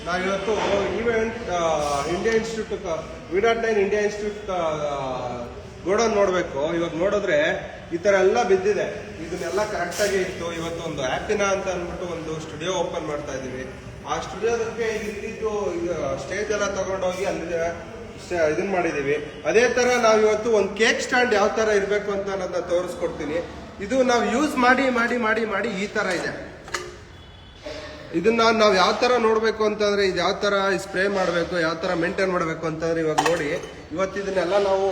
ನಾವಿವತ್ತು event India institute V.9 India institute godown ನೋಡಬೇಕು. ಇವಾಗ ನೋಡಿದ್ರೆ ಈ ತರ ಎಲ್ಲ ಬಿದ್ದಿದೆ. ಇದನ್ನೆಲ್ಲ ಕರೆಕ್ಟಾಗಿ ಇತ್ತು. ಇವತ್ತು ಒಂದು ಆ್ಯಪಿನ ಅಂತ ಅಂದ್ಬಿಟ್ಟು ಒಂದು ಸ್ಟುಡಿಯೋ ಓಪನ್ ಮಾಡ್ತಾ ಇದೀವಿ. ಆ ಸ್ಟುಡಿಯೋದಕ್ಕೆ ಇಲ್ಲಿದ್ದು ಸ್ಟೇಜ್ ಎಲ್ಲ ತಗೊಂಡೋಗಿ ಅಲ್ಲಿ ಇದನ್ನ ಮಾಡಿದೀವಿ. ಅದೇ ತರ ನಾವು ಇವತ್ತು ಒಂದು ಕೇಕ್ ಸ್ಟ್ಯಾಂಡ್ ಯಾವ ತರ ಇರಬೇಕು ಅಂತ ಅನ್ನೋದನ್ನ ತೋರಿಸ್ಕೊಡ್ತೀನಿ. ಇದು ನಾವು ಯೂಸ್ ಮಾಡಿ ಮಾಡಿ ಮಾಡಿ ಮಾಡಿ ಈ ತರ ಇದೆ. ಇದನ್ನ ನಾವು ಯಾವ ತರ ನೋಡ್ಬೇಕು ಅಂತಂದ್ರೆ ಇದು ಯಾವ ತರ ಸ್ಪ್ರೇ ಮಾಡಬೇಕು, ಯಾವ ತರ ಮೇಂಟೈನ್ ಮಾಡಬೇಕು ಅಂತಂದ್ರೆ ಇವಾಗ ನೋಡಿ, ಇವತ್ತು ಇದನ್ನೆಲ್ಲ ನಾವು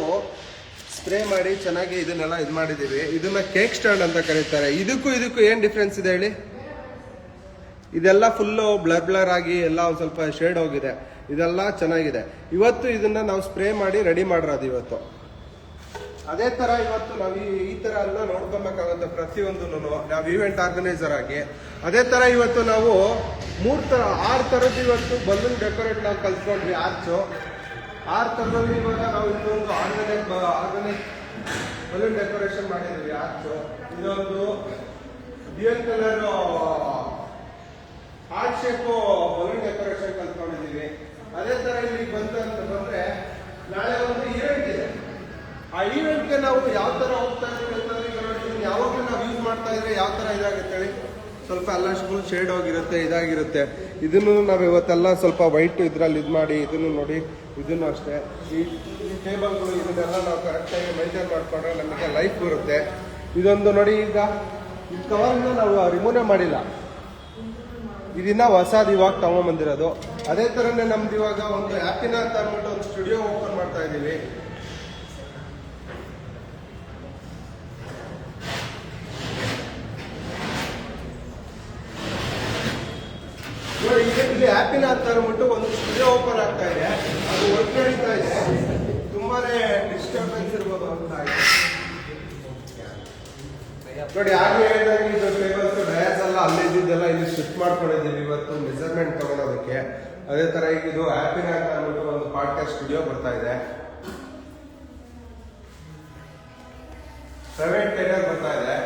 ಸ್ಪ್ರೇ ಮಾಡಿ ಚೆನ್ನಾಗಿ ಇದನ್ನೆಲ್ಲ ಇದು ಮಾಡಿದೀವಿ. ಇದನ್ನ ಕೇಕ್ ಸ್ಟ್ಯಾಂಡ್ ಅಂತ ಕರೀತಾರೆ. ಇದಕ್ಕೂ ಏನ್ ಡಿಫ್ರೆನ್ಸ್ ಇದೆ ಹೇಳಿ? ಇದೆಲ್ಲ ಫುಲ್ಲು ಬ್ಲರ್ ಆಗಿ ಎಲ್ಲ ಒಂದ್ ಸ್ವಲ್ಪ ಶೇಡ್ ಹೋಗಿದೆ. ಇದೆಲ್ಲ ಚೆನ್ನಾಗಿದೆ. ಇವತ್ತು ಇದನ್ನ ನಾವು ಸ್ಪ್ರೇ ಮಾಡಿ ರೆಡಿ ಮಾಡಿರೋದು ಇವತ್ತು. ಅದೇ ತರ ಇವತ್ತು ನಾವು ಈ ತರ ಎಲ್ಲ ನೋಡ್ಕೊಬೇಕಾಗುತ್ತೆ ಪ್ರತಿಯೊಂದು ನಾವು ಈವೆಂಟ್ ಆರ್ಗನೈಸರ್ ಆಗಿ. ಅದೇ ತರ ಇವತ್ತು ನಾವು 6 ತರದ್ದು ಇವತ್ತು ಬಲೂನ್ ಡೆಕೋರೇಟ್ ನಾವು ಕಲ್ತ್ಕೊಂಡ್ವಿ. 6 ತರದಲ್ಲಿ ಇವಾಗ ನಾವು ಇನ್ನೊಂದು ಆರ್ಗನೈಸ್ ಬಲೂನ್ ಡೆಕೋರೇಷನ್ ಮಾಡಿದ್ವಿ. ಇದೊಂದು dual colour heart shape balloon decoration ಕಲ್ತ್ಕೊಂಡಿದೀವಿ. ಅದೇ ತರ ಇಲ್ಲಿ ಬಂದ್ರೆ ನಾಳೆ ಒಂದು ಈವೆಂಟ್ ಇದೆ. ಆ ಈವೆಂಟ್ಗೆ ನಾವು ಯಾವ ತರ ಹೋಗ್ತಾ ಇದೀವಿ ಅಂತಂದ್ರೆ ಈಗ ನೋಡಿ, ಯಾವಾಗಲೂ ನಾವು ಯೂಸ್ ಮಾಡ್ತಾ ಇದ್ರೆ ಯಾವ ತರ ಇದಾಗುತ್ತೆ ಹೇಳಿ? ಸ್ವಲ್ಪ ಎಲ್ಲ ಫುಲ್ ಶೇಡ್ ಹೋಗಿರುತ್ತೆ, ಇದಾಗಿರುತ್ತೆ. ಇದನ್ನು ನಾವು ಇವತ್ತೆಲ್ಲ ಸ್ವಲ್ಪ ವೈಟ್ ಇದ್ರಲ್ಲಿ ಇದು ಮಾಡಿ ಇದನ್ನು ನೋಡಿ, ಇದನ್ನು ಅಷ್ಟೇ ಈ ಟೇಬಲ್ಗಳು ಇದನ್ನೆಲ್ಲ ನಾವು ಕರೆಕ್ಟಾಗಿ ಮೈಂಟೈನ್ ಮಾಡ್ಕೊಂಡ್ರೆ ನಮಗೆ ಲೈಫ್ ಬರುತ್ತೆ. ಇದೊಂದು ನೋಡಿ, ಈಗ ಈ ಕವರ್ನ ನಾವು ರಿಮೂವ್ ಮಾಡಿಲ್ಲ, ಇದನ್ನ ಹೊಸದು ಇವಾಗ ತಗೊಂಡ್ಬಂದಿರೋದು. ಅದೇ ತರನೇ ನಮ್ದು ಇವಾಗ ಒಂದು ಆ್ಯಪಿನ ಅಂತ ಅಂದ್ಬಿಟ್ಟು ಒಂದು ಸ್ಟುಡಿಯೋ ಓಪನ್ ಮಾಡ್ತಾ ಇದೀವಿ. ಇಲ್ಲಿ ಆ್ಯಪಿನ ಅಂತ ಅಂದ್ಬಿಟ್ಟು ಒಂದು ಸ್ಟುಡಿಯೋ ಓಪನ್ ಆಗ್ತಾ ಇದೆ. ಅದು ವರ್ಕ್ ನಡೀತಾ ಇದೆ. ತುಂಬಾನೇ ಡಿಸ್ಟರ್ಬೆನ್ಸ್ ಇರ್ಬೋದು ಅಂತ ನೋಡಿ. ಹಾಗೆ ಹೇಳಿದಾಗ ಇದು ಟೇಬಲ್ಸ್ ಡಯಾಸ್ ಎಲ್ಲ ಅಲ್ಲಿದ್ದೆಲ್ಲ ಇಲ್ಲಿ ಶಿಫ್ಟ್ ಮಾಡ್ಕೊಂಡಿದ್ದೀವಿ ಇವತ್ತು ಮೆಜರ್ಮೆಂಟ್ ತಗೊಳೋದಕ್ಕೆ. ಅದೇ ತರ ಈಗ ಇದು ಆ್ಯಪಿನ ಅಂತ ಅಂದ್ಬಿಟ್ಟು ಒಂದು ಪಾಡ್ಕಾಸ್ಟ್ ಸ್ಟುಡಿಯೋ ಬರ್ತಾ ಇದೆ. ಪ್ರೈವೇಟ್ ಟೈಲರ್ ಬರ್ತಾ ಇದೆ.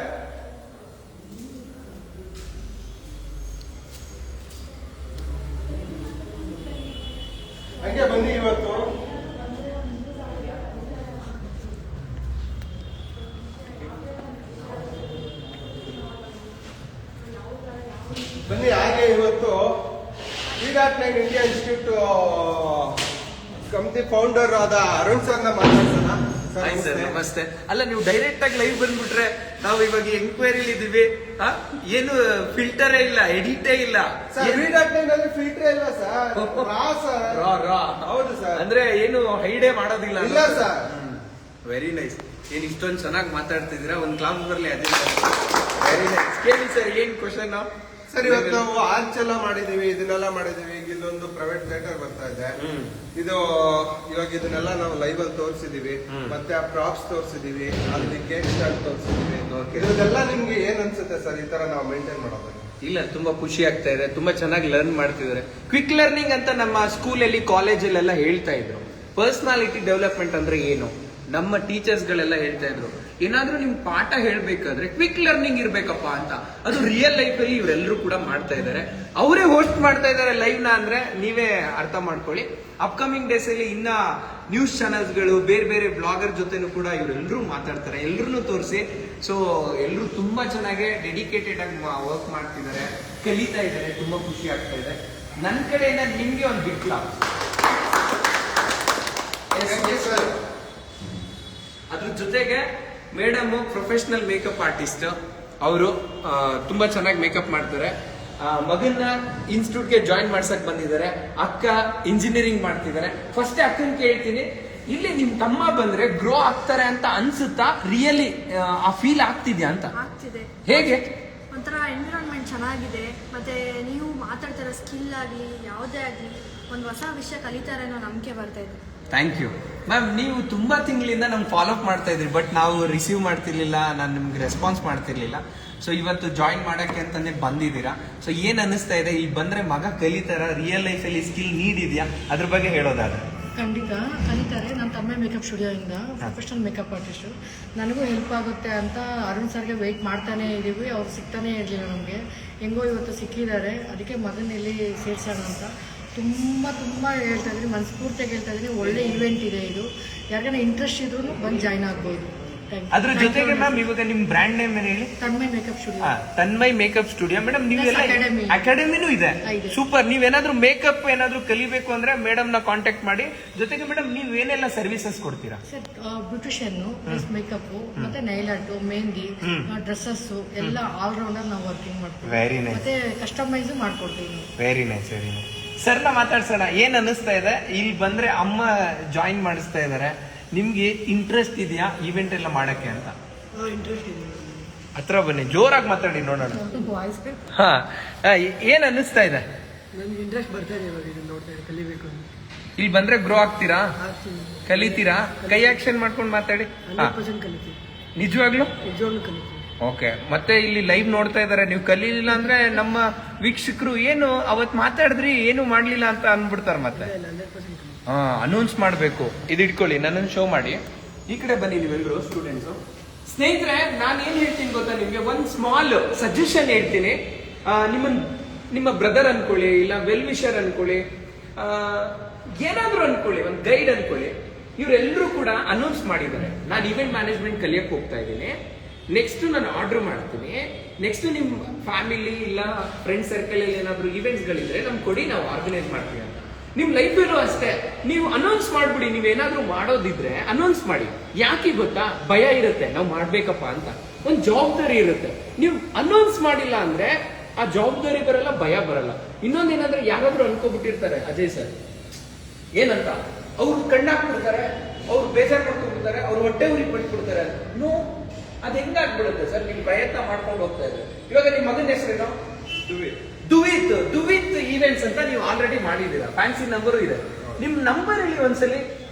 ಹಂಗೆ ಬನ್ನಿ ಇವತ್ತು ಹಾಗೆ ಇವತ್ತು V.9 India institute company founder ಆದ ಅರುಣ್ ಸರ್ನ ಮಾತಾಡ್ಸೋಣ. ಸರ್ ನಮಸ್ತೆ. ಅಲ್ಲ, ನೀವು ಡೈರೆಕ್ಟ್ ಆಗಿ ಲೈವ್ ಬಂದ್ಬಿಟ್ರೆ ನಾವು ಇವಾಗ ಎಂಕ್ವೈರಿಲಿ ಇದೀವಿ. ಏನು ಫಿಲ್ಟರೇ ಇಲ್ಲ, ಎಡಿಟೇ ಇಲ್ಲ. V.9 ಅಲ್ಲಿ ಫಿಲ್ಟರ್ ಇಲ್ಲ ಸರ್. ಹೌದು ಸರ್. ಅಂದ್ರೆ ಏನು ಹೈಡೇ ಮಾಡೋದಿಲ್ಲ ಇಲ್ಲ ಸರ್. Very nice. ಏನ್ ಇಷ್ಟೊಂದು ಚೆನ್ನಾಗಿ ಮಾತಾಡ್ತಿದ್ದೀರಾ? ಒಂದು ಕ್ಲಾಸ್ ಬರ್ಲಿ. ಅದೇ ವೆರಿ ನೈಸ್. ಕೇಳಿ ಸರ್, ಏನ್ ಕ್ವಶನ್? ಸರ್, ಇವತ್ತು ನಾವು ಆರ್ಚ್ ಎಲ್ಲ ಮಾಡಿದೀವಿ, ಇದನ್ನೆಲ್ಲ ಮಾಡಿದೀವಿ. ಈಗ ಇಲ್ಲೊಂದು ಪ್ರೈವೇಟ್ ಥಿಯೇಟರ್ ಬರ್ತಾ ಇದೆ. ಇದು ಇವಾಗ ಇದನ್ನೆಲ್ಲ ನಾವು ಲೈವ್ ಅಲ್ಲಿ ತೋರಿಸಿದೀವಿ. ಮತ್ತೆ ಆ ಪ್ರಾಪ್ಸ್ ತೋರಿಸಿದೀವಿ, ಅಲ್ಲಿ ಕೇಕ್ ಸ್ಟಾರ್ಟ್ ತೋರಿಸಿದೀವಿ. ಇದೆಲ್ಲ ನಿಮ್ಗೆ ಏನ್ ಅನ್ಸುತ್ತೆ ಸರ್ ಈ ತರ ನಾವು ಮೇಂಟೈನ್ ಮಾಡೋದು? ಇಲ್ಲ, ತುಂಬಾ ಖುಷಿ ಆಗ್ತಾ ಇದೆ. ತುಂಬಾ ಚೆನ್ನಾಗಿ ಲರ್ನ್ ಮಾಡ್ತಿದ್ದಾರೆ. ಕ್ವಿಕ್ ಲರ್ನಿಂಗ್ ಅಂತ ನಮ್ಮ ಸ್ಕೂಲಲ್ಲಿ ಕಾಲೇಜಲ್ಲೆಲ್ಲ ಹೇಳ್ತಾ ಇದ್ರು. ಪರ್ಸನಾಲಿಟಿ ಡೆವಲಪ್ಮೆಂಟ್ ಅಂದ್ರೆ ಏನು? ನಮ್ಮ ಟೀಚರ್ಸ್ ಗಳೆಲ್ಲ ಹೇಳ್ತಾ ಇದ್ರು, ಏನಾದ್ರೂ ನಿಮ್ ಪಾಠ ಹೇಳ್ಬೇಕಾದ್ರೆ ಕ್ವಿಕ್ ಲರ್ನಿಂಗ್ ಇರ್ಬೇಕಪ್ಪ ಅಂತ. ಅದು ರಿಯಲ್ ಲೈಫ್ ಅಲ್ಲಿ ಇವರೆಲ್ಲರೂ ಕೂಡ ಮಾಡ್ತಾ ಇದ್ದಾರೆ. ಅವರೇ ಹೋಸ್ಟ್ ಮಾಡ್ತಾ ಇದ್ದಾರೆ ಲೈವ್ ನ, ಅಂದ್ರೆ ನೀವೇ ಅರ್ಥ ಮಾಡ್ಕೊಳ್ಳಿ. ಅಪ್ಕಮಿಂಗ್ ಡೇಸ್ ಅಲ್ಲಿ ಇನ್ನ ನ್ಯೂಸ್ ಚಾನೆಲ್ಸ್ ಗಳು, ಬೇರೆ ಬೇರೆ ಬ್ಲಾಗರ್ ಜೊತೆನೂ ಕೂಡ ಇವರೆಲ್ಲರೂ ಮಾತಾಡ್ತಾರೆ. ಎಲ್ರು ತೋರಿಸಿ. ಸೊ ಎಲ್ಲರೂ ತುಂಬಾ ಚೆನ್ನಾಗಿ ಡೆಡಿಕೇಟೆಡ್ ಆಗಿ ವರ್ಕ್ ಮಾಡ್ತಿದ್ದಾರೆ, ಕಲಿತಾ ಇದ್ದಾರೆ. ತುಂಬಾ ಖುಷಿ ಆಗ್ತಾ ಇದೆ. ನನ್ನ ಕಡೆಯಿಂದ ನಿಮ್ಗೆ ಒಂದು ಬಿಗ್ ಕ್ಲಾಸ್. ಅದ್ರ ಜೊತೆಗೆ ಮೇಡಮ್ ಪ್ರೊಫೆಷನಲ್ ಮೇಕಪ್ ಆರ್ಟಿಸ್ಟ್. ಅವರು ತುಂಬಾ ಚೆನ್ನಾಗಿ ಮೇಕಪ್ ಮಾಡ್ತಾರೆ. ಮಗನ್ನ ಇನ್ಸ್ಟಿಟ್ಯೂಟ್ಗೆ ಜಾಯಿನ್ ಮಾಡ್ಸಕ್ ಬಂದಿದ್ದಾರೆ. ಅಕ್ಕ ಇಂಜಿನಿಯರಿಂಗ್ ಮಾಡ್ತಿದ್ದಾರೆ. ಫಸ್ಟ್ ಅಕ್ಕನ್ ಕೇಳ್ತೀನಿ, ಇಲ್ಲಿ ನಿಮ್ ತಮ್ಮ ಬಂದ್ರೆ ಗ್ರೋ ಆಗ್ತಾರೆ ಅಂತ ಅನ್ಸುತ್ತಾ? ರಿಯಲಿ ಆ ಫೀಲ್ ಆಗ್ತಿದ್ಯಾ ಅಂತ? ಆಗ್ತಿದೆ. ಹೇಗೆ? ಒಂಥರ ಎನ್ವಿರಾನ್ಮೆಂಟ್ ಚೆನ್ನಾಗಿದೆ. ಮತ್ತೆ ನೀವು ಮಾತಾಡ್ತಿರೋ ಸ್ಕಿಲ್ ಆಗ್ಲಿ, ಯಾವುದೇ ಆಗ್ಲಿ, ಒಂದು ಹೊಸ ವಿಷಯ ಕಲಿತಾರೆ ಅನ್ನೋ ನಂಬಿಕೆ ಬರ್ತಾ ಇದೆ. Thank you ma'am. ನೀವು ತುಂಬಾ ತಿಂಗಳಿಂದ ನಮ್ಗೆ ಫಾಲೋ ಅಪ್ ಮಾಡ್ತಾ ಇದ್ರಿ, ಬಟ್ ನಾವು ರಿಸೀವ್ ಮಾಡ್ತಿರ್ಲಿಲ್ಲ, ನಾನು ನಿಮ್ಗೆ ರೆಸ್ಪಾನ್ಸ್ ಮಾಡ್ತಿರ್ಲಿಲ್ಲ. ಸೊ ಇವತ್ತು ಜಾಯಿನ್ ಮಾಡಕ್ಕೆ ಅಂತಾನೆ ಬಂದಿದ್ದೀರಾ. ಸೊ ಏನ್ ಅನಿಸ್ತಾ ಇದೆ? ಇಲ್ಲಿ ಬಂದ್ರೆ ಮಗ ಕಲಿತಾರ? ರಿಯಲ್ ಲೈಫ್ ಅಲ್ಲಿ ಸ್ಕಿಲ್ ನೀಡ್ ಇದೆಯಾ? ಅದ್ರ ಬಗ್ಗೆ ಹೇಳೋದಾದ್ರೆ. ಖಂಡಿತ ಕಲಿತಾರೆ. ನಮ್ಮ ತಮ್ಮ ಮೇಕಪ್ ಸ್ಟುಡಿಯೋಯಿಂದ ಪ್ರೊಫೆಷನಲ್ ಮೇಕಪ್ ಆರ್ಟಿಸ್ಟು. ನನಗೂ ಹೆಲ್ಪ್ ಆಗುತ್ತೆ ಅಂತ ಅರುಣ್ ಸರ್ಗೆ ವೆಯ್ಟ್ ಮಾಡ್ತಾನೆ ಇದ್ದೀವಿ. ಅವ್ರು ಸಿಗ್ತಾನೆ ಇರಲಿಲ್ಲ ನಮಗೆ. ಹೆಂಗೋ ಇವತ್ತು ಸಿಕ್ಕಿದ್ದಾರೆ. ಅದಕ್ಕೆ ಮಗನಲ್ಲಿ ಸೇರಿಸೋಣ ಅಂತ ತುಂಬ ಹೇಳ್ತಾ ಇದ್ದೀನಿ, ಮನಸ್ಫೂರ್ತಿಯಾಗಿ ಹೇಳ್ತಾ ಇದ್ದೀನಿ. ಒಳ್ಳೆ ಇವೆಂಟ್ ಇದೆ ಇದು. ಯಾರಿಗಾನ ಇಂಟ್ರೆಸ್ಟ್ ಇದ್ರೂ ಬಂದು ಜಾಯ್ನ್ ಆಗ್ಬೋದು. ಅದ್ರ ಜೊತೆಗೆ ಮ್ಯಾಮ್ ಇವಾಗ ನಿಮ್ ಬ್ರ್ಯಾಂಡ್ ನೇಮ್ ಏನು ಹೇಳಿ? Tanmay makeup studio. Tanmay makeup studio. Madam ನೀವೆಲ್ಲ ಅಕಾಡೆಮಿನೂ ಇದೆ. ಸೂಪರ್. ನೀವೇನಾದ್ರೂ ಮೇಕಪ್ ಏನಾದ್ರೂ ಕಲಿಬೇಕು ಅಂದ್ರೆ ಮೇಡಮ್ ನ ಕಾಂಟ್ಯಾಕ್ಟ್ ಮಾಡಿ. ಜೊತೆಗೆ ಮೇಡಮ್ ನೀವ್ ಏನೆಲ್ಲ ಸರ್ವಿಸಸ್ ಕೊಡ್ತೀರಾ? ಸರ್ ಬ್ಯೂಟಿಷಿಯನ್ ಪ್ಲಸ್ ಮೇಕಪ್ ಮತ್ತೆ ನೈಲ್ ಆರ್ಟ್, ಮೆಹಂದಿ, ಡ್ರೆಸ್ಸಸ್ ಎಲ್ಲ ಆಲ್ ರೌಂಡರ್ ನಾವು ವರ್ಕಿಂಗ್ ಮಾಡ್ತೀವಿ. Very nice. ಮತ್ತೆ ಕಸ್ಟಮೈಸ್ ಮಾಡ್ಕೊಡ್ತೀವಿ. Very nice, very nice. ಸರ್ನ ಮಾತಾಡ್ಸೋಣ. ಏನ್ ಅನ್ನಿಸ್ತಾ ಇದೆ ಇಲ್ಲಿ ಬಂದ್ರೆ? ಅಮ್ಮ ಜಾಯಿನ್ ಮಾಡಿಸ್ತಾ ಇದಾರೆ. ನಿಮ್ಗೆ ಇಂಟ್ರೆಸ್ಟ್ ಇದೆಯಾ ಇವೆಂಟ್ ಎಲ್ಲ ಮಾಡಕ್ಕೆ ಅಂತ? ಇಂಟ್ರೆಸ್ಟ್ ಇದೆ. ಹತ್ರ ಬನ್ನಿ, ಜೋರಾಗಿ ಮಾತಾಡಿ ನೋಡೋಣ. ವಾಯ್ಸ್ ಹಾ, ಏನ್ ಅನ್ನಿಸ್ತಾ ಇದೆ? ನಮ್ಗೆ ಇಂಟ್ರೆಸ್ಟ್ ಬರ್ತಾ ಇದೆ ಇವಾಗ ಇದನ್ನ ನೋಡ್ತಾ ಇದೆ, ಕಲಿಬೇಕು ಅಂತ. ಇಲ್ಲಿ ಬಂದ್ರೆ ಗ್ರೋ ಆಗ್ತೀರಾ, ಕಲಿತೀರಾ? ಕೈ ಆಕ್ಷನ್ ಮಾಡ್ಕೊಂಡು ಮಾತಾಡಿ. ಕಲಿತೀವಿ, ನಿಜವಾಗ್ಲು ನಿಜವಾಗ್ಲೂ ಕಲಿತೀವಿ. ಓಕೆ. ಮತ್ತೆ ಇಲ್ಲಿ ಲೈವ್ ನೋಡ್ತಾ ಇದಾರೆ. ನೀವು ಕಲೀಲಿಲ್ಲ ಅಂದ್ರೆ ನಮ್ಮ ವೀಕ್ಷಕರು ಏನು ಅವತ್ ಮಾತಾಡಿದ್ರಿ ಏನು ಮಾಡ್ಲಿಲ್ಲ ಅಂತ ಅನ್ಬಿಡ್ತಾರ. ಮತ್ತೆ ಅನೌನ್ಸ್ ಮಾಡ್ಬೇಕು. ಇದು ಇಟ್ಕೊಳ್ಳಿ, ನನ್ನನ್ನು ಶೋ ಮಾಡಿ. ಈ ಕಡೆ ಬನ್ನಿ ನೀವೆಲ್ಲರೂ ಸ್ಟೂಡೆಂಟ್ಸ್. ಸ್ನೇಹಿತರೆ, ನಾನು ಏನ್ ಹೇಳ್ತೀನಿ ಗೊತ್ತಾ ನಿಮ್ಗೆ? ಒಂದ್ ಸ್ಮಾಲ್ ಸಜೆಷನ್ ಹೇಳ್ತೀನಿ. ನಿಮ್ಮ ಬ್ರದರ್ ಅನ್ಕೊಳ್ಳಿ, ಇಲ್ಲ ವೆಲ್ ವಿಷರ್ ಅನ್ಕೊಳ್ಳಿ, ಏನಾದ್ರೂ ಅನ್ಕೊಳ್ಳಿ, ಒಂದ್ ಗೈಡ್ ಅನ್ಕೊಳ್ಳಿ. ಇವರೆಲ್ಲರೂ ಕೂಡ ಅನೌನ್ಸ್ ಮಾಡಿದ್ದಾರೆ, ನಾನು ಇವೆಂಟ್ ಮ್ಯಾನೇಜ್ಮೆಂಟ್ ಕಲಿಯಕ್ ಹೋಗ್ತಾ ಇದ್ದೀನಿ, ನೆಕ್ಸ್ಟ್ ನಾನು ಆರ್ಡರ್ ಮಾಡ್ತೀನಿ, ನೆಕ್ಸ್ಟ್ ನಿಮ್ ಫ್ಯಾಮಿಲಿ ಇಲ್ಲ ಫ್ರೆಂಡ್ ಸರ್ಕಲ್ ಅಲ್ಲಿ ಏನಾದ್ರು ಇವೆಂಟ್ಸ್ ಗಳಿದ್ರೆ ನಮ್ ಕೊಡಿ, ನಾವು ಆರ್ಗನೈಸ್ ಮಾಡ್ತೀವಿ ಅಂತ. ನಿಮ್ ಲೈಫಲ್ಲೂ ಅಷ್ಟೇ, ನೀವು ಅನೌನ್ಸ್ ಮಾಡ್ಬಿಡಿ. ನೀವೇನಾದ್ರೂ ಮಾಡೋದಿದ್ರೆ ಅನೌನ್ಸ್ ಮಾಡಿ. ಯಾಕೆ ಗೊತ್ತಾ? ಭಯ ಇರುತ್ತೆ, ನಾವು ಮಾಡ್ಬೇಕಪ್ಪ ಅಂತ ಒಂದ್ ಜವಾಬ್ದಾರಿ ಇರುತ್ತೆ. ನೀವು ಅನೌನ್ಸ್ ಮಾಡಿಲ್ಲ ಅಂದ್ರೆ ಆ ಜವಾಬ್ದಾರಿ ಬರಲ್ಲ, ಭಯ ಬರಲ್ಲ. ಇನ್ನೊಂದೇನಂದ್ರೆ ಯಾರಾದ್ರೂ ಅನ್ಕೋಬಿಟ್ಟಿರ್ತಾರೆ, ಅಜಯ್ ಸರ್ ಏನಂತ, ಅವ್ರು ಕಣ್ಣಾಕ್ಬಿಡ್ತಾರೆ, ಅವ್ರು ಬೇಜಾರ್ ಮಾಡ್ಕೊಂಡ್ಬಿಡ್ತಾರೆ, ಅವ್ರು ಹೊಟ್ಟೆ ಉರಿ ಪಟ್ಬಿಡ್ತಾರೆ. ನೋ, ಅದ್ ಹೆಂಗಾಗ್ಬಿಡುತ್ತೆ ಸರ್? ನೀವು ಪ್ರಯತ್ನ ಮಾಡ್ಕೊಂಡು ಹೋಗ್ತಾ ಇದ್ರೆ. ಇವಾಗ ನಿಮ್ ಮಗನ ಹೆಸರೇನು? ದುವಿತ್ ಈವೆಂಟ್ಸ್ ಅಂತ ನೀವು ಆಲ್ರೆಡಿ ಮಾಡಿದೀರಾ. ಫ್ಯಾನ್ಸಿ ನಂಬರು ಇದೆ. ನಿಮ್ ನಂಬರ್ ಹೇಳಿ ಒಂದ್ಸಲಿ.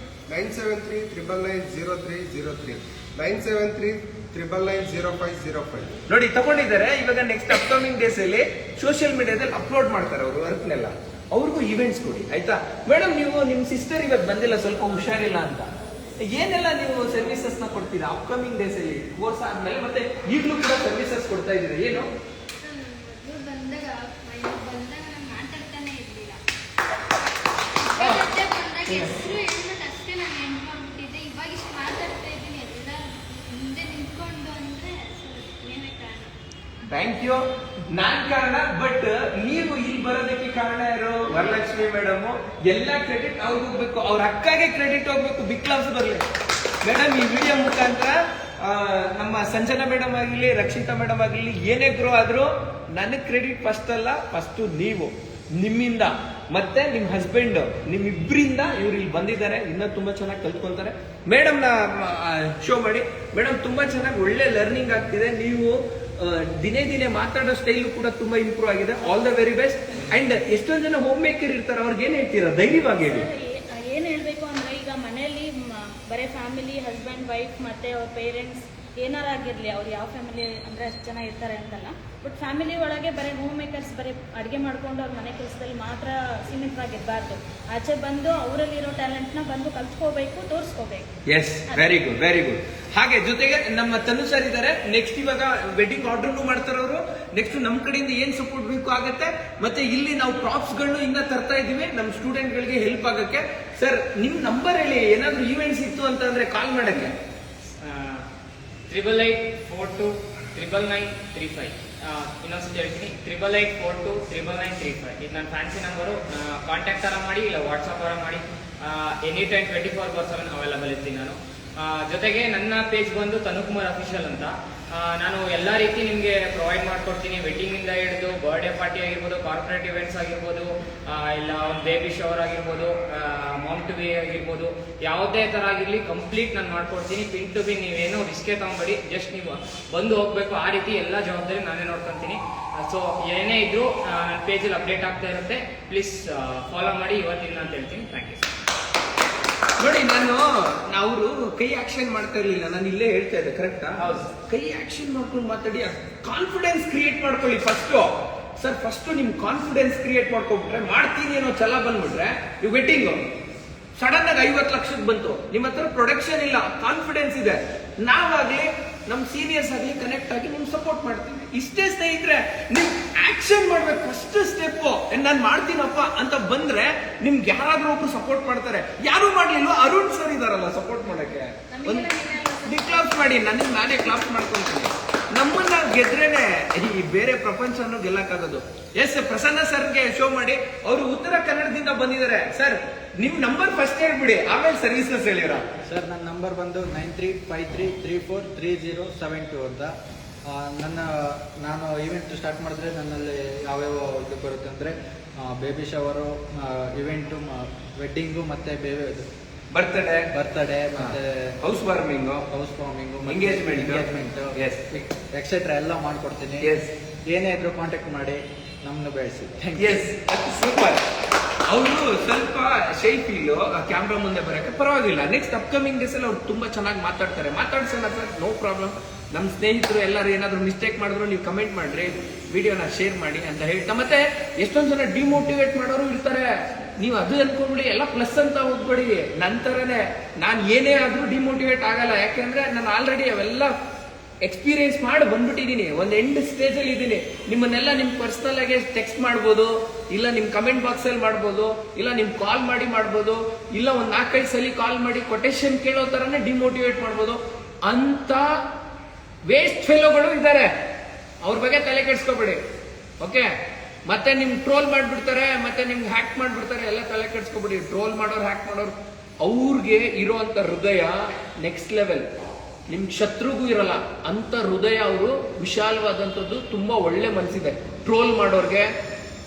9739903003 9739900505. ನೋಡಿ, ತಗೊಂಡಿದ್ದಾರೆ. ಇವಾಗ ನೆಕ್ಸ್ಟ್ ಅಪ್ಕಮಿಂಗ್ ಡೇಸ್ ಅಲ್ಲಿ ಸೋಷಿಯಲ್ ಮೀಡಿಯಾದಲ್ಲಿ ಅಪ್ಲೋಡ್ ಮಾಡ್ತಾರೆ ಅವರು ವರ್ಕ್ನೆಲ್ಲ. ಅವ್ರಿಗೂ ಈವೆಂಟ್ಸ್ ಕೊಡಿ, ಆಯ್ತಾ? ಮೇಡಮ್, ನೀವು ನಿಮ್ ಸಿಸ್ಟರ್ ಇವತ್ತು ಬಂದಿಲ್ಲ, ಸ್ವಲ್ಪ ಹುಷಾರಿಲ್ಲ ಅಂತ. ಏನೆಲ್ಲ ನೀವು ಸರ್ವಿಸಸ್ ನ ಕೊಡ್ತೀರಾ ಅಪ್ಕಮಿಂಗ್ ಡೇಸ್ ಅಲ್ಲಿ? ಕೋರ್ಸ್ ಆದ್ಮೇಲೆ ಮತ್ತೆ ಈಗಲೂ ಕೂಡ ಸರ್ವಿಸಸ್ ಕೊಡ್ತಾ ಇದ್ದೀರಾ? ಏನು? Thank you. ನಾನ್ ಕಾರಣ, ಬಟ್ ನೀವು ಇಲ್ಲಿ ಬರೋದಕ್ಕೆ ಕಾರಣ ಯಾರು? ವರಲಕ್ಷ್ಮಿ ಮೇಡಮ್. ಎಲ್ಲ ಕ್ರೆಡಿಟ್ ಅವ್ರಿಗೆ ಹೋಗ್ಬೇಕು, ಅವ್ರ ಅಕ್ಕಗೆ ಕ್ರೆಡಿಟ್ ಹೋಗ್ಬೇಕು. ಬಿಗ್ ಕ್ಲಾಸ್ ಬರ್ಲಿ ಮೇಡಮ್. ಈ ವಿಡಿಯೋ ಮುಖಾಂತರ ನಮ್ಮ ಸಂಜನಾ ಮೇಡಮ್ ಆಗಿರ್ಲಿ, ರಕ್ಷಿತಾ ಮೇಡಮ್ ಆಗಿರ್ಲಿ, ಏನೇ ಗ್ರೋ ಆದ್ರೂ ನನಗ್ ಕ್ರೆಡಿಟ್ ಫಸ್ಟ್ ಅಲ್ಲ, ಫಸ್ಟ್ ನೀವು, ನಿಮ್ಮಿಂದ ಮತ್ತೆ ನಿಮ್ ಹಸ್ಬೆಂಡ್, ನಿಮ್ಮಿಬ್ರಿಂದ ಇವ್ರು ಇಲ್ಲಿ ಬಂದಿದ್ದಾರೆ. ಇನ್ನ ತುಂಬಾ ಚೆನ್ನಾಗಿ ಕಲ್ತ್ಕೊಂತಾರೆ. ಮೇಡಮ್ ನ ಶೋ ಮಾಡಿ. ಮೇಡಮ್, ತುಂಬಾ ಚೆನ್ನಾಗಿ ಒಳ್ಳೆ ಲರ್ನಿಂಗ್ ಆಗ್ತಿದೆ. ನೀವು ದಿನೇ ದಿನೇ ಮಾತಾಡೋ ಸ್ಟೈಲ್ ಕೂಡ ತುಂಬಾ ಇಂಪ್ರೂವ್ ಆಗಿದೆ. All the very best. And ಎಷ್ಟೊಂದು ಜನ ಹೋಮ್ ಮೇಕರ್ ಇರ್ತಾರೆ, ಅವ್ರಿಗೆ ಏನ್ ಹೇಳ್ತೀರಾ? ಧೈರ್ಯವಾಗಿ ಹೇಳಿ. ಏನ್ ಹೇಳ್ಬೇಕು ಅಂದ್ರೆ, ಈಗ ಮನೆಯಲ್ಲಿ ಬರೀ ಫ್ಯಾಮಿಲಿ, ಹಸ್ಬೆಂಡ್, ವೈಫ್ ಮತ್ತೆ ಅವ್ರ ಪೇರೆಂಟ್ಸ್ ಏನಾರ ಆಗಿರ್ಲಿ, ಅವ್ರು ಯಾವ ಫ್ಯಾಮಿಲಿ ಅಂದ್ರೆ ಅಷ್ಟು ಜನ ಇರ್ತಾರೆ ಅಂತಲ್ಲ, ಬಟ್ ಫ್ಯಾಮಿಲಿ ಒಳಗೆ ಬರೀ ಹೋಮ್ ಮೇಕರ್ಸ್ ಬರೀ ಅಡುಗೆ ಮಾಡ್ಕೊಂಡು ಅವ್ರ ಮನೆ ಕೆಲಸದಲ್ಲಿ ಮಾತ್ರ ಸೀಮಿತವಾಗಿರಬಾರ್ದು. ಆಚೆ ಬಂದು ಅವರಲ್ಲಿರೋ ಟ್ಯಾಲೆಂಟ್ನ ಬಂದು ಕಲ್ತ್ಕೋಬೇಕು, ತೋರಿಸ್ಕೋಬೇಕು. Yes, very good, very good. ಹಾಗೆ ಜೊತೆಗೆ ನಮ್ಮ ತನು ಸರ್ ಇದ್ದಾರೆ. ನೆಕ್ಸ್ಟ್ ಇವಾಗ ವೆಡ್ಡಿಂಗ್ ಆರ್ಡರ್ನು ಮಾಡ್ತಾರೆ ಅವರು. ನೆಕ್ಸ್ಟ್ ನಮ್ ಕಡೆಯಿಂದ ಏನ್ ಸಪೋರ್ಟ್ ಬೇಕು ಆಗುತ್ತೆ. ಮತ್ತೆ ಇಲ್ಲಿ ನಾವು ಪ್ರಾಪ್ಸ್ ಗಳನ್ನ ಇನ್ನ ತರ್ತಾ ಇದೀವಿ ನಮ್ಮ ಸ್ಟೂಡೆಂಟ್ ಗಳಿಗೆ ಹೆಲ್ಪ್ ಆಗಕ್ಕೆ. ಸರ್, ನಿಮ್ ನಂಬರ್ ಹೇಳಿ, ಏನಾದ್ರು ಈವೆಂಟ್ಸ್ ಇತ್ತು ಅಂತಂದ್ರೆ ಕಾಲ್ ಮಾಡಕ್ಕೆ. 8842999935. ಇನ್ನೊಂದ್ಸತಿ ಹೇಳ್ತೀನಿ, 8842999935. ಇದು ನನ್ನ ಫ್ಯಾನ್ಸಿ ನಂಬರು. ಕಾಂಟ್ಯಾಕ್ಟ್ ಥರ ಮಾಡಿ, ಇಲ್ಲ ವಾಟ್ಸಪ್ ಥರ ಮಾಡಿ. ಎನಿ ಟೈಮ್ 24/7 ಅವೈಲಬಲ್ ಇರ್ತೀನಿ ನಾನು. ಜೊತೆಗೆ ನನ್ನ ಪೇಜ್ ಬಂದು ತನುಕುಮಾರ್ ಅಫಿಷಿಯಲ್ ಅಂತ. ನಾನು ಎಲ್ಲ ರೀತಿ ನಿಮಗೆ ಪ್ರೊವೈಡ್ ಮಾಡ್ಕೊಡ್ತೀನಿ. ವೆಡ್ಡಿಂಗಿಂದ ಹಿಡಿದು ಬರ್ಡೇ ಪಾರ್ಟಿ ಆಗಿರ್ಬೋದು, ಕಾರ್ಪೊರೇಟ್ ಇವೆಂಟ್ಸ್ ಆಗಿರ್ಬೋದು, ಇಲ್ಲ ಒಂದು ಬೇಬಿ ಶವರ್ ಆಗಿರ್ಬೋದು, ಮಾಮ್ ಟು ಬಿ ಆಗಿರ್ಬೋದು, ಯಾವುದೇ ಥರ ಆಗಿರಲಿ ಕಂಪ್ಲೀಟ್ ನಾನು ಮಾಡ್ಕೊಡ್ತೀನಿ. Pin to pin. ನೀವೇನು ರಿಸ್ಕೇ ತಗೊಂಬೇಡಿ, ಜಸ್ಟ್ ನೀವು ಬಂದು ಹೋಗ್ಬೇಕು. ಆ ರೀತಿ ಎಲ್ಲ ಜವಾಬ್ದಾರಿ ನಾನೇ ನೋಡ್ಕೊತೀನಿ. ಸೊ ಏನೇ ಇದ್ರೂ ನನ್ನ ಪೇಜಲ್ಲಿ ಅಪ್ಡೇಟ್ ಆಗ್ತಾ ಇರುತ್ತೆ. ಪ್ಲೀಸ್ ಫಾಲೋ ಮಾಡಿ ಇವತ್ತಿನ ಅಂತ ಹೇಳ್ತೀನಿ. Thank you. ನೋಡಿ, ಅವರು ಕೈ ಆಕ್ಷನ್ ಮಾಡ್ತಾ ಇರ್ಲಿಲ್ಲ, ನಾನು ಇಲ್ಲೇ ಹೇಳ್ತಾ ಇದ್ದೆ. ಕರೆಕ್ಟಾ? ಹೌದು. ಕೈ ಆಕ್ಷನ್ ಮಾಡ್ಕೊಂಡು ಮಾತಾಡಿ, ಕಾನ್ಫಿಡೆನ್ಸ್ ಕ್ರಿಯೇಟ್ ಮಾಡ್ಕೊಳ್ಳಿ ಫಸ್ಟ್. ಸರ್, ಫಸ್ಟ್ ನಿಮ್ ಕಾನ್ಫಿಡೆನ್ಸ್ ಕ್ರಿಯೇಟ್ ಮಾಡ್ಕೊಂಡ್ಬಿಟ್ರೆ, ಮಾಡ್ತೀನಿ ಅನ್ನೋ ಛಲ ಬಂದ್ಬಿಟ್ರೆ, ನೀವು ವೆಡ್ಡಿಂಗ್ ಸಡನ್ ಆಗಿ 50 ಲಕ್ಷಕ್ಕೆ ಬಂತು, ನಿಮ್ಮ ಹತ್ರ ಪ್ರೊಡಕ್ಷನ್ ಇಲ್ಲ, ಕಾನ್ಫಿಡೆನ್ಸ್ ಇದೆ, ನಾವಾಗ್ಲಿ ನಮ್ ಸೀನಿಯರ್ಸ್ ಆಗ್ಲಿ ಕನೆಕ್ಟ್ ಆಗಿ ನಿಮ್ ಸಪೋರ್ಟ್ ಮಾಡ್ತೀವಿ. ಇಷ್ಟೇ ಸ್ನೇಹಿತರೆ, ನಿಮ್ ಆಕ್ಷನ್ ಮಾಡ್ಬೇಕು. ಫಸ್ಟ್ ಸ್ಟೆಪ್ ನಾನು ಮಾಡ್ತೀನಪ್ಪ ಅಂತ ಬಂದ್ರೆ ನಿಮ್ಗೆ ಯಾರಾದ್ರೂ ಒಬ್ರು ಸಪೋರ್ಟ್ ಮಾಡ್ತಾರೆ. ಯಾರು ಮಾಡ್ಲಿಲ್ವಾ? ಅರುಣ್ ಸರ್ ಇದಾರಲ್ಲ ಸಪೋರ್ಟ್ ಮಾಡಕ್ಕೆ. ಕ್ಲಾಪ್ಸ್ ಮಾಡಿ, ನನಗೆ ನಾನೇ ಕ್ಲಾಪ್ಸ್ ಮಾಡ್ಕೊಂತೀನಿ. ನಮ್ಮನ್ನ ಗೆದ್ರೇನೆ ಈ ಬೇರೆ ಪ್ರಪಂಚವನ್ನು ಗೆಲ್ಲಕ್ಕಾಗೋದು. ಎಸ್, ಪ್ರಸನ್ನ ಸರ್ಗೆ ಶೋ ಮಾಡಿ. ಅವರು ಉತ್ತರ ಕನ್ನಡದಿಂದ ಬಂದಿದ್ದಾರೆ. ಸರ್, ನಿಮ್ ನಂಬರ್ ಫಸ್ಟ್ ಹೇಳ್ಬಿಡಿ, ಆಮೇಲೆ ಸರ್ವಿಸಸ್ ಹೇಳಿರ. ಸರ್, ನನ್ನ ನಂಬರ್ ಬಂದು 9353343072 ಅಂತ. ನಾನು ಇವೆಂಟ್ ಸ್ಟಾರ್ಟ್ ಮಾಡಿದ್ರೆ ನನ್ನಲ್ಲಿ ಯಾವ್ಯಾವ ಇದು ಬರುತ್ತೆ ಅಂದರೆ ಬೇಬಿ ಶವರು, ಇವೆಂಟು, ವೆಡ್ಡಿಂಗು, ಮತ್ತು ಬರ್ತಡೇ ಮತ್ತೆ ಹೌಸ್ ವಾರ್ಮಿಂಗು, ಎಂಗೇಜ್ಮೆಂಟ್ ಎಕ್ಸೆಟ್ರಾ ಎಲ್ಲ ಮಾಡ್ಕೊಡ್ತೀನಿ. ಏನೇ ಇದ್ರು ಕಾಂಟ್ಯಾಕ್ಟ್ ಮಾಡಿ, ನಮ್ಮನ್ನು ಬೆಳೆಸಿ. ಸೂಪರ್. ಅವರು ಸ್ವಲ್ಪ ಶೈ ಫೀಲು ಕ್ಯಾಮ್ರಾ ಮುಂದೆ ಬರೋಕ್ಕೆ ಪರವಾಗಿಲ್ಲ. ನೆಕ್ಸ್ಟ್ ಅಪ್ಕಮಿಂಗ್ ಡೇಸ್ ಅಲ್ಲಿ ಅವ್ರು ತುಂಬಾ ಚೆನ್ನಾಗಿ ಮಾತಾಡ್ತಾರೆ. ಮಾತಾಡ್ಸೋಣ ಸರ್, ನೋ ಪ್ರಾಬ್ಲಮ್. ನಮ್ಮ ಸ್ನೇಹಿತರು ಎಲ್ಲರೂ ಏನಾದ್ರು ಮಿಸ್ಟೇಕ್ ಮಾಡಿದ್ರು ನೀವು ಕಮೆಂಟ್ ಮಾಡ್ರಿ, ವಿಡಿಯೋನ ಶೇರ್ ಮಾಡಿ ಅಂತ ಹೇಳ್ತಾ. ಮತ್ತೆ ಎಷ್ಟೊಂದು ಜನ ಡಿಮೋಟಿವೇಟ್ ಮಾಡೋರು ಇರ್ತಾರೆ. ನೀವು ಅದು ಅನ್ಕೊಂಡ್ಬಿಡಿ ಎಲ್ಲ ಪ್ಲಸ್ ಅಂತ ಹೋಗ್ಬೇಡಿ. ನಂತರನೇ ನಾನು ಏನೇ ಆದ್ರೂ ಡಿಮೋಟಿವೇಟ್ ಆಗಲ್ಲ. ಯಾಕೆಂದ್ರೆ ನಾನು ಆಲ್ರೆಡಿ ಅವೆಲ್ಲ ಎಕ್ಸ್ಪೀರಿಯನ್ಸ್ ಮಾಡಿ ಬಂದ್ಬಿಟ್ಟಿದ್ದೀನಿ. ಒಂದು ಎಂಡ್ ಸ್ಟೇಜ್ ಅಲ್ಲಿ ಇದ್ದೀನಿ. ನಿಮ್ಮನ್ನೆಲ್ಲ ನಿಮ್ ಪರ್ಸನಲ್ ಆಗಿ ಟೆಕ್ಸ್ಟ್ ಮಾಡ್ಬೋದು, ಇಲ್ಲ ನಿಮ್ ಕಮೆಂಟ್ ಬಾಕ್ಸ್ ಅಲ್ಲಿ ಮಾಡ್ಬೋದು, ಇಲ್ಲ ನಿಮ್ ಕಾಲ್ ಮಾಡಿ ಮಾಡ್ಬೋದು, ಇಲ್ಲ ಒಂದ್ 4-5 ಸಲ ಕಾಲ್ ಮಾಡಿ ಕೊಟೇಶನ್ ಕೇಳೋ ತರನೇ ಡಿಮೋಟಿವೇಟ್ ಮಾಡ್ಬೋದು. ಅಂತ ವೇಸ್ಟ್ ಫೆಲೋಗಳು ಇದ್ದಾರೆ. ಅವ್ರ ಬಗ್ಗೆ ತಲೆ ಕೆಡ್ಸ್ಕೊಬೇಡಿ, ಓಕೆ? ಮತ್ತೆ ನಿಮ್ ಟ್ರೋಲ್ ಮಾಡ್ಬಿಡ್ತಾರೆ, ಮತ್ತೆ ನಿಮ್ಗೆ ಹ್ಯಾಕ್ ಮಾಡ್ಬಿಡ್ತಾರೆ. ಎಲ್ಲ ತಲೆ ಕೆಡ್ಸ್ಕೊಬೇಡಿ. ಟ್ರೋಲ್ ಮಾಡೋರು, ಹ್ಯಾಕ್ ಮಾಡೋರು, ಅವ್ರಿಗೆ ಇರೋಂಥ ಹೃದಯ ನೆಕ್ಸ್ಟ್ ಲೆವೆಲ್. ನಿಮ್ ಶತ್ರುಗೂ ಇರಲ್ಲ ಅಂತ ಹೃದಯ. ಅವರು ವಿಶಾಲವಾದಂಥದ್ದು, ತುಂಬಾ ಒಳ್ಳೆ ಮನಸ್ಸಿದೆ. ಟ್ರೋಲ್ ಮಾಡೋರ್ಗೆ,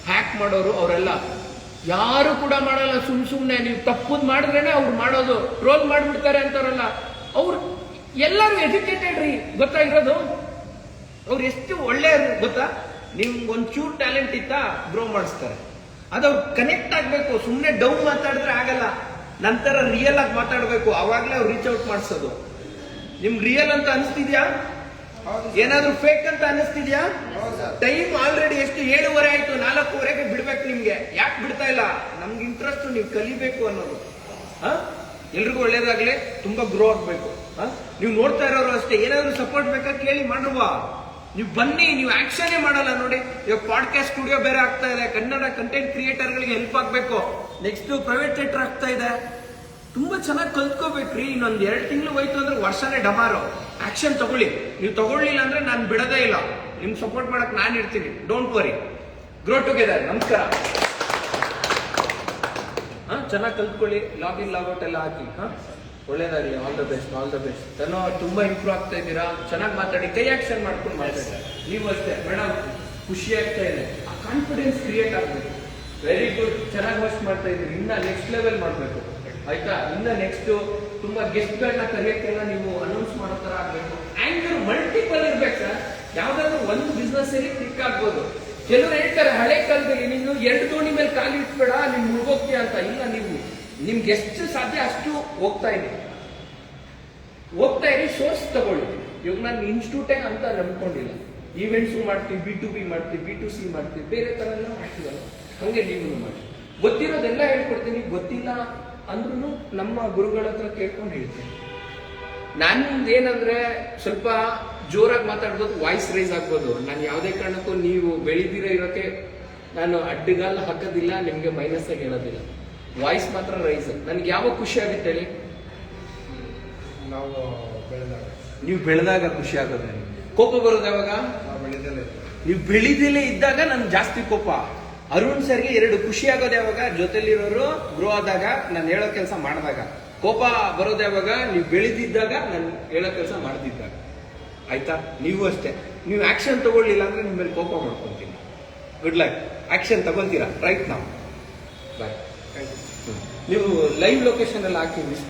ಹ್ಯಾಕ್ ಮಾಡೋರು ಅವರೆಲ್ಲ ಯಾರು ಕೂಡ ಮಾಡಲ್ಲ. ಸುಮ್ನೆ ನೀವು ತಪ್ಪುದ್ ಮಾಡಿದ್ರೇನೆ ಅವ್ರು ಮಾಡೋದು. ಟ್ರೋಲ್ ಮಾಡ್ಬಿಡ್ತಾರೆ ಅಂತಾರಲ್ಲ, ಅವ್ರು ಎಲ್ಲರೂ ಎಜುಕೇಟೆಡ್ ರೀ, ಗೊತ್ತಾ ಇರೋದು. ಅವ್ರು ಎಷ್ಟು ಒಳ್ಳೆ ಗೊತ್ತಾ. ನಿಮ್ಗೆ ಒಂಚೂರು ಟ್ಯಾಲೆಂಟ್ ಇತ್ತಾ, ಗ್ರೋ ಮಾಡಿಸ್ತಾರೆ. ಅದವ್ರು ಕನೆಕ್ಟ್ ಆಗ್ಬೇಕು. ಸುಮ್ನೆ ಡೌನ್ ಮಾತಾಡಿದ್ರೆ ಆಗಲ್ಲ. ನಂತರ ರಿಯಲ್ ಆಗಿ ಮಾತಾಡ್ಬೇಕು, ಅವಾಗ್ಲೇ ಅವ್ರು ರೀಚ್ ಔಟ್ ಮಾಡಿಸೋದು. ನಿಮ್ಗೆ ರಿಯಲ್ ಅಂತ ಅನಿಸ್ತಿದ್ಯಾ? ಏನಾದ್ರೂ ಫೇಕ್ ಅಂತ ಅನಿಸ್ತಿದ್ಯಾ? ಟೈಮ್ ಆಲ್ರೆಡಿ ಎಷ್ಟು 7:30 ಆಯ್ತು. 4:15ಗೆ ಬಿಡ್ಬೇಕು. ನಿಮ್ಗೆ ಯಾಕೆ ಬಿಡ್ತಾ ಇಲ್ಲ? ನಮ್ಗೆ ಇಂಟ್ರೆಸ್ಟ್ ನೀವು ಕಲಿಬೇಕು ಅನ್ನೋದು. ಎಲ್ರಿಗೂ ಒಳ್ಳೇದಾಗ್ಲಿ, ತುಂಬಾ ಗ್ರೋ ಆಗ್ಬೇಕು. ನೀವು ನೋಡ್ತಾ ಇರೋರು ಅಷ್ಟೇ. ಏನಾದ್ರು ಸಪೋರ್ಟ್ ಬೇಕಾ ಕೇಳಿ ಮಾಡುವ. ನೀವು ಬನ್ನಿ, ನೀವು ಆಕ್ಷನ್ ಮಾಡಲ್ಲ ನೋಡಿ. ಇವಾಗ ಪಾಡ್ಕಾಸ್ಟ್ ಸ್ಟುಡಿಯೋ ಬೇರೆ ಆಗ್ತಾ ಇದೆ. ಕನ್ನಡ ಕಂಟೆಂಟ್ ಕ್ರಿಯೇಟರ್ ಗಳಿಗೆ ಹೆಲ್ಪ್ ಆಗ್ಬೇಕು. ನೆಕ್ಸ್ಟ್ ಪ್ರೈವೇಟ್ ಥಿಯೇಟರ್ ಆಗ್ತಾ ಇದೆ. ತುಂಬಾ ಚೆನ್ನಾಗಿ ಕಲ್ತ್ಕೋಬೇಕ್ರಿ. ಇನ್ನೊಂದ್ 2 ತಿಂಗಳು ಹೋಯ್ತು ಅಂದ್ರೆ ವರ್ಷನೇ ಡಮಾರು. ಆಕ್ಷನ್ ತಗೊಳ್ಳಿ. ನೀವು ತಗೊಳ್ಳಿಲ್ಲ ಅಂದ್ರೆ ನಾನು ಬಿಡೋದೇ ಇಲ್ಲ. ನಿಮ್ ಸಪೋರ್ಟ್ ಮಾಡಕ್ ನಾನು ಇರ್ತೀನಿ. Don't worry. Grow together. ನಮಸ್ಕಾರ. ಚೆನ್ನಾಗಿ ಕಲ್ತ್ಕೊಳ್ಳಿ. ಲಾಗಿನ್ ಲಾಗೌಟ್ ಎಲ್ಲ ಹಾಕಿ. ಒಳ್ಳೇದಾಗ್ಲಿ. All the best, all the best. ನಾನು ತುಂಬಾ ಇಂಪ್ರೂವ್ ಆಗ್ತಾ ಇದ್ದೀರಾ. ಚೆನ್ನಾಗಿ ಮಾತಾಡಿ, ಕೈ ಆಕ್ಷನ್ ಮಾಡ್ಕೊಂಡು ಮಾತಾಡಿ. ನೀವು ಅಷ್ಟೇ ಮೇಡಮ್, ಖುಷಿ ಆಗ್ತಾ ಇದೆ. ಆ ಕಾನ್ಫಿಡೆನ್ಸ್ ಕ್ರಿಯೇಟ್ ಆಗ್ಬೇಕು. Very good. ಚೆನ್ನಾಗಿ ಹೋಸ್ಟ್ ಮಾಡ್ತಾ ಇದ್ದೀರಿ. ಇನ್ನ ನೆಕ್ಸ್ಟ್ ಲೆವೆಲ್ ಮಾಡ್ಬೇಕು, ಆಯ್ತಾ? ಇನ್ನ ನೆಕ್ಸ್ಟ್ ತುಂಬಾ ಗೆಸ್ಟ್ ಗಳನ್ನ ಕರೆಯಕ್ಕೆಲ್ಲ ನೀವು ಅನೌನ್ಸ್ ಮಾಡೋ ತರ ಆಗ್ಬೇಕು. ಆಂಕರ್ ಮಲ್ಟಿಪಲ್ ಇರ್ಬೇಕು ಸರ್. ಯಾವ್ದಾದ್ರು ಒಂದು ಬಿಸ್ನೆಸ್ ಅಲ್ಲಿ ಕ್ಲಿಕ್ ಆಗ್ಬೋದು. ಕೆಲವರು ಹೇಳ್ತಾರೆ ಹಳೆ ಕಾಲದಲ್ಲಿ ನೀನು 2 ದೋಣಿ ಮೇಲೆ ಕಾಲು ಇಟ್ಬೇಡ, ನಿಮ್ ಮುಳುಗೋಗ್ತೀಯ ಅಂತ. ಇಲ್ಲ, ನೀವು ನಿಮ್ಗೆ ಎಷ್ಟು ಸಾಧ್ಯ ಅಷ್ಟು ಹೋಗ್ತಾ ಇರಿ. ಸೋರ್ಸ್ ತಗೊಳ್ಳಿ. ಇವಾಗ ನಾನು ಇನ್ಸ್ಟಿಟ್ಯೂಟೇ ಅಂತ ನಂಬ್ಕೊಂಡಿಲ್ಲ. ಈವೆಂಟ್ಸ್ ಮಾಡ್ತೀವಿ, B2B ಮಾಡ್ತೀವಿ, B2C ಮಾಡ್ತೀವಿ, ಬೇರೆ ತರ ಎಲ್ಲ ಮಾಡ್ತೀವಲ್ಲ, ಹಂಗೆ ನೀವು ಮಾಡಿ. ಗೊತ್ತಿರೋದೆಲ್ಲ ಹೇಳ್ಕೊಡ್ತೀನಿ. ಗೊತ್ತಿಲ್ಲ ಅಂದ್ರೂ ನಮ್ಮ ಗುರುಗಳ ಹತ್ರ ಕೇಳ್ಕೊಂಡು ಹೇಳ್ತೀನಿ. ಏನಂದ್ರೆ ಸ್ವಲ್ಪ ಜೋರಾಗಿ ಮಾತಾಡ್ಬೋದು, ವಾಯ್ಸ್ ರೈಸ್ ಆಗ್ಬೋದು. ನಾನು ಯಾವುದೇ ಕಾರಣಕ್ಕೂ ನೀವು ಬೆಳಿದಿರೋ ಇರೋಕೆ ನಾನು ಅಡ್ಡಗಾಲ ಹಾಕೋದಿಲ್ಲ, ನಿಮ್ಗೆ ಮೈನಸ್ ಆಗಿ ಹೇಳೋದಿಲ್ಲ. ವಾಯ್ಸ್ ಮಾತ್ರ ರೈಸ್. ನನ್ಗೆ ಯಾವಾಗ ಖುಷಿ ಆಗುತ್ತೆ ಹೇಳಿ? ನೀವು ಬೆಳೆದಾಗ ಖುಷಿ ಆಗೋದು. ಕೋಪ ಬರೋದು ಯಾವಾಗ? ನೀವು ಬೆಳಿದಲೇ ಇದ್ದಾಗ ನನ್ಗೆ ಜಾಸ್ತಿ ಕೋಪ. ಅರುಣ್ ಸರ್ಗೆ 2 ಖುಷಿ ಆಗೋದು ಯಾವಾಗ? ಜೊತೆಲಿರೋರು ಗ್ರೋ ಆದಾಗ, ನಾನು ಹೇಳೋ ಕೆಲಸ ಮಾಡಿದಾಗ. ಕೋಪ ಬರೋದು ಯಾವಾಗ? ನೀವು ಬೆಳೆದಿದ್ದಾಗ, ನಾನು ಹೇಳೋ ಕೆಲಸ ಮಾಡ್ತಿದ್ದಾಗ. ಆಯ್ತಾ? ನೀವು ಅಷ್ಟೇ. ನೀವು ಆಕ್ಷನ್ ತಗೊಳ್ಳಿಲ್ಲ ಅಂದ್ರೆ ನಿಮ್ಮ ಮೇಲೆ ಕೋಪ ಮಾಡ್ಕೊಂತೀನಿ. Good luck. ಆಕ್ಷನ್ ತಗೊಂತೀರಾ ರೈಟ್ ನಾವು. ಬಾಯ್. ನೀವು ಲೈವ್ ಲೊಕೇಶನ್ ಎಲ್ಲ ಹಾಕಿ ಮಿಸ್